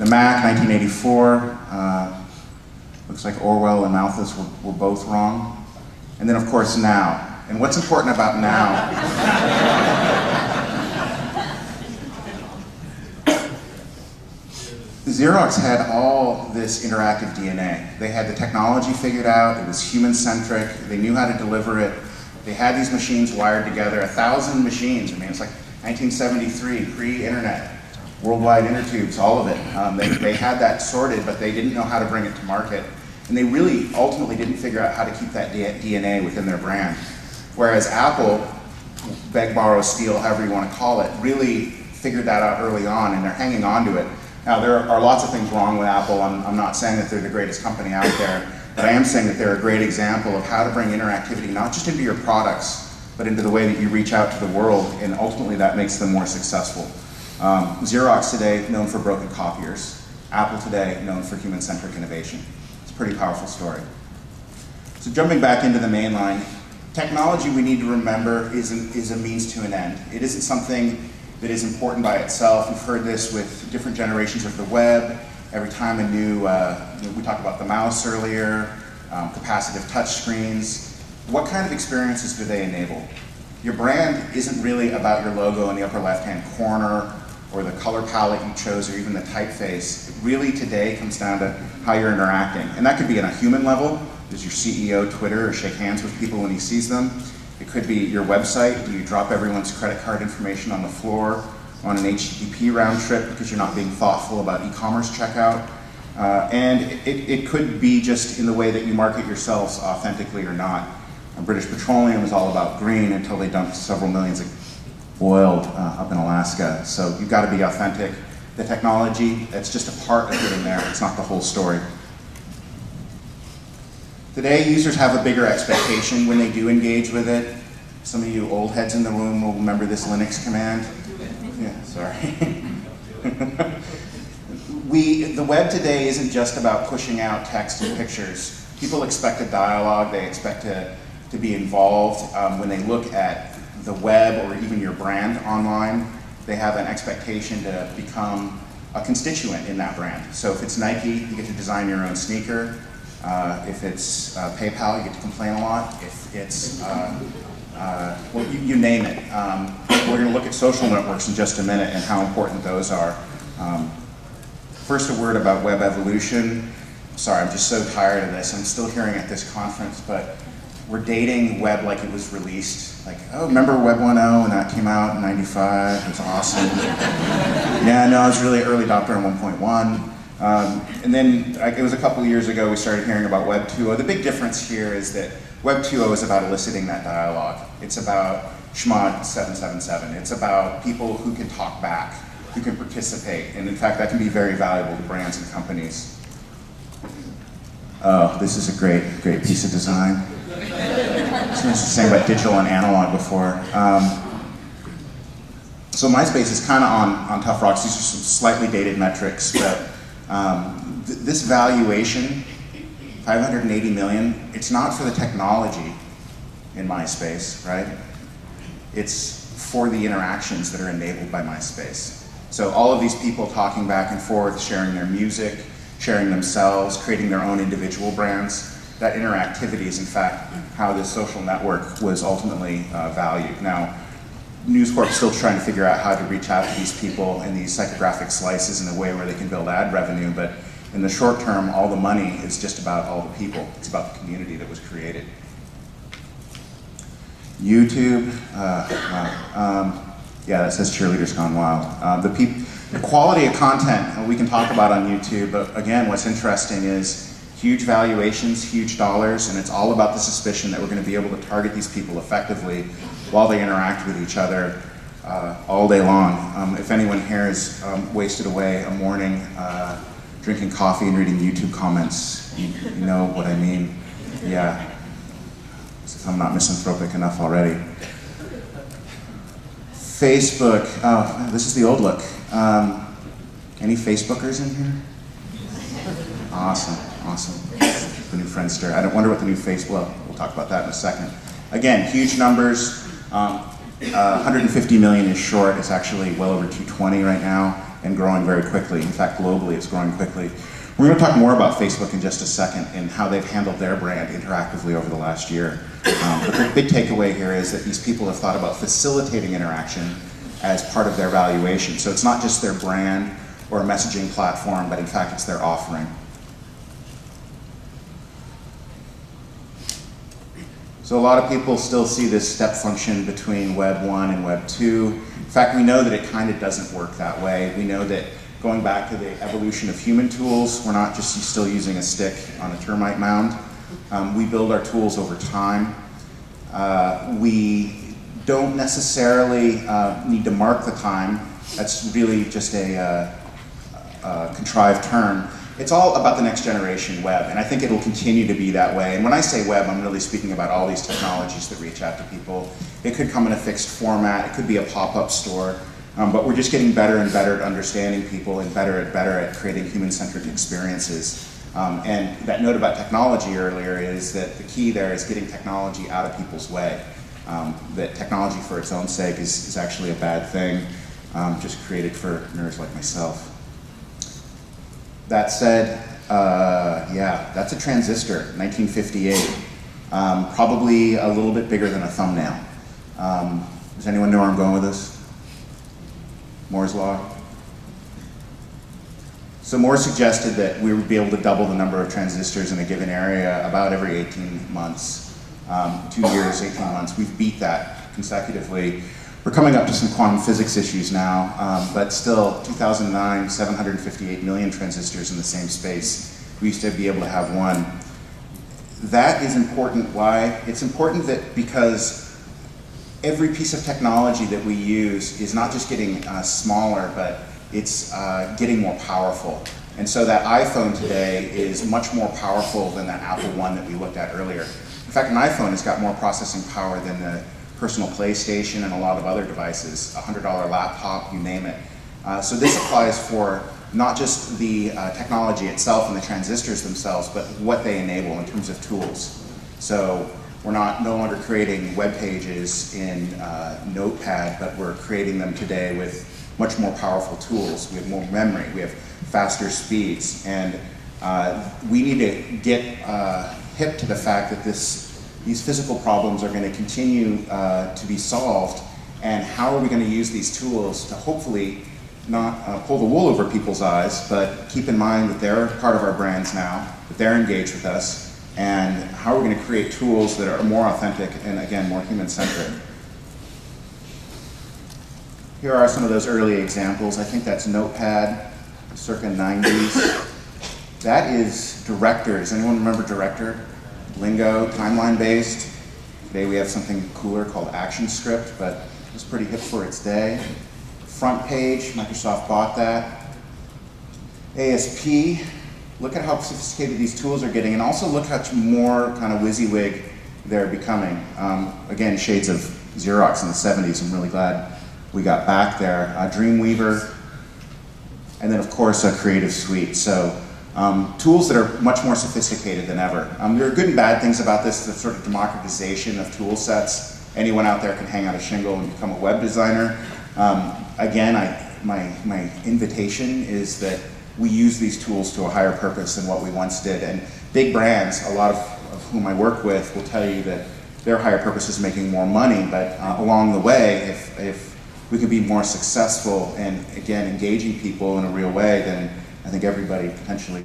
Mac, 1984. Looks like Orwell and Malthus were both wrong. And then, of course, now. And what's important about now? Xerox had all this interactive DNA. They had the technology figured out, it was human-centric, they knew how to deliver it. They had these machines wired together, 1,000 machines. I mean, it's like 1973, pre-internet, worldwide intertubes, all of it. They had that sorted, but they didn't know how to bring it to market. And they really ultimately didn't figure out how to keep that DNA within their brand. Whereas Apple, beg, borrow, steal, however you want to call it, really figured that out early on, and they're hanging on to it. Now, there are lots of things wrong with Apple. I'm not saying that they're the greatest company out there, but I am saying that they're a great example of how to bring interactivity not just into your products, but into the way that you reach out to the world, and ultimately that makes them more successful. Xerox today, known for broken copiers. Apple today, known for human-centric innovation. It's a pretty powerful story. So jumping back into the main line, technology, we need to remember, is a means to an end. It isn't something that is important by itself. We've heard this with different generations of the web. Every time a new, we talked about the mouse earlier, capacitive touchscreens. What kind of experiences do they enable? Your brand isn't really about your logo in the upper left-hand corner or the color palette you chose or even the typeface. It really today comes down to how you're interacting. And that could be on a human level. Does your CEO Twitter or shake hands with people when he sees them? It could be your website. Do you drop everyone's credit card information on the floor on an HTTP round trip because you're not being thoughtful about e-commerce checkout? And it could be just in the way that you market yourselves authentically or not. British Petroleum is all about green until they dumped several millions of oil up in Alaska. So you've got to be authentic. The technology, that's just a part of getting there. It's not the whole story. Today, users have a bigger expectation when they do engage with it. Some of you old heads in the room will remember this Linux command. Yeah, sorry. The web today isn't just about pushing out text and pictures. People expect a dialogue. They expect to be involved. When they look at the web or even your brand online, they have an expectation to become a constituent in that brand. So if it's Nike, you get to design your own sneaker. If it's PayPal, you get to complain a lot. If it's, well, you name it. We're going to look at social networks in just a minute and how important those are. First, a word about web evolution. Sorry, I'm just so tired of this. I'm still hearing at this conference, but we're dating web like it was released. Like, oh, remember Web 1.0 when that came out in 95? It was awesome. Yeah, no, I was really early adopter on 1.1. And then it was a couple of years ago we started hearing about Web 2.0. The big difference here is that Web 2.0 is about eliciting that dialogue. It's about Schmod 777. It's about people who can talk back, who can participate. And in fact, that can be very valuable to brands and companies. Oh, this is a great piece of design. I was saying about digital and analog before. So MySpace is kind of on tough rocks. These are some slightly dated metrics, but this valuation, 580 million, it's not for the technology in MySpace, right? It's for the interactions that are enabled by MySpace. So all of these people talking back and forth, sharing their music, sharing themselves, creating their own individual brands, that interactivity is in fact how this social network was ultimately valued. Now, News Corp's still trying to figure out how to reach out to these people in these psychographic slices in a way where they can build ad revenue, but in the short term, all the money is just about all the people. It's about the community that was created. YouTube, yeah, that says cheerleaders gone wild. The quality of content we can talk about on YouTube, but again, what's interesting is huge valuations, huge dollars, and it's all about the suspicion that we're going to be able to target these people effectively while they interact with each other all day long. If anyone here has wasted away a morning drinking coffee and reading YouTube comments, you know what I mean. Yeah, if I'm not misanthropic enough already. Facebook, oh, this is the old look. Any Facebookers in here? Awesome. The new Friendster. I don't wonder what the new well, we'll talk about that in a second. Again, huge numbers. 150 million is short. It's actually well over 220 right now. and growing very quickly. In fact, globally, it's growing quickly. We're going to talk more about Facebook in just a second and how they've handled their brand interactively over the last year. But the big takeaway here is that these people have thought about facilitating interaction as part of their valuation. So it's not just their brand or a messaging platform, but in fact, it's their offering. So a lot of people still see this step function between Web 1 and Web 2. In fact, we know that it kind of doesn't work that way. We know that going back to the evolution of human tools, we're not just still using a stick on a termite mound. We build our tools over time. We don't necessarily need to mark the time. That's really just a contrived term. It's all about the next generation web, and I think it'll continue to be that way. And when I say web, I'm really speaking about all these technologies that reach out to people. It could come in a fixed format, it could be a pop-up store, but we're just getting better and better at understanding people and better at creating human-centric experiences. And that note about technology earlier is that the key there is getting technology out of people's way. That technology for its own sake is actually a bad thing, just created for nerds like myself. That said, yeah, that's a transistor, 1958. Probably a little bit bigger than a thumbnail. Does anyone know where I'm going with this? Moore's Law? So Moore suggested that we would be able to double the number of transistors in a given area about every 18 months. 2 years, 18 months. We've beat that consecutively. We're coming up to some quantum physics issues now, but still, 2009, 758 million transistors in the same space. We used to be able to have one. That is important. Why? It's important that because every piece of technology that we use is not just getting smaller, but it's getting more powerful. And so that iPhone today is much more powerful than that Apple One that we looked at earlier. In fact, an iPhone has got more processing power than the personal PlayStation and a lot of other devices, a $100 laptop, you name it. So this applies for not just the technology itself and the transistors themselves, but what they enable in terms of tools. So we're no longer creating web pages in Notepad, but we're creating them today with much more powerful tools. We have more memory, we have faster speeds, and we need to get hip to the fact that these physical problems are going to continue to be solved, and how are we going to use these tools to hopefully not pull the wool over people's eyes, but keep in mind that they're part of our brands now, that they're engaged with us, and how are we going to create tools that are more authentic and, again, more human-centric. Here are some of those early examples. I think that's Notepad, circa 90s. That is Director. Does anyone remember Director? Lingo, timeline-based. Today we have something cooler called ActionScript, but it was pretty hip for its day. Front page, Microsoft bought that. ASP, look at how sophisticated these tools are getting, and also look how much more kind of WYSIWYG they're becoming. Again, shades of XEROX in the 70s. I'm really glad we got back there. Dreamweaver, and then of course a Creative Suite. So tools that are much more sophisticated than ever. There are good and bad things about this, the sort of democratization of tool sets. Anyone out there can hang out a shingle and become a web designer. Again, my invitation is that we use these tools to a higher purpose than what we once did. And big brands, a lot of whom I work with, will tell you that their higher purpose is making more money, but along the way, if we could be more successful and, again, engaging people in a real way, then I think everybody potentially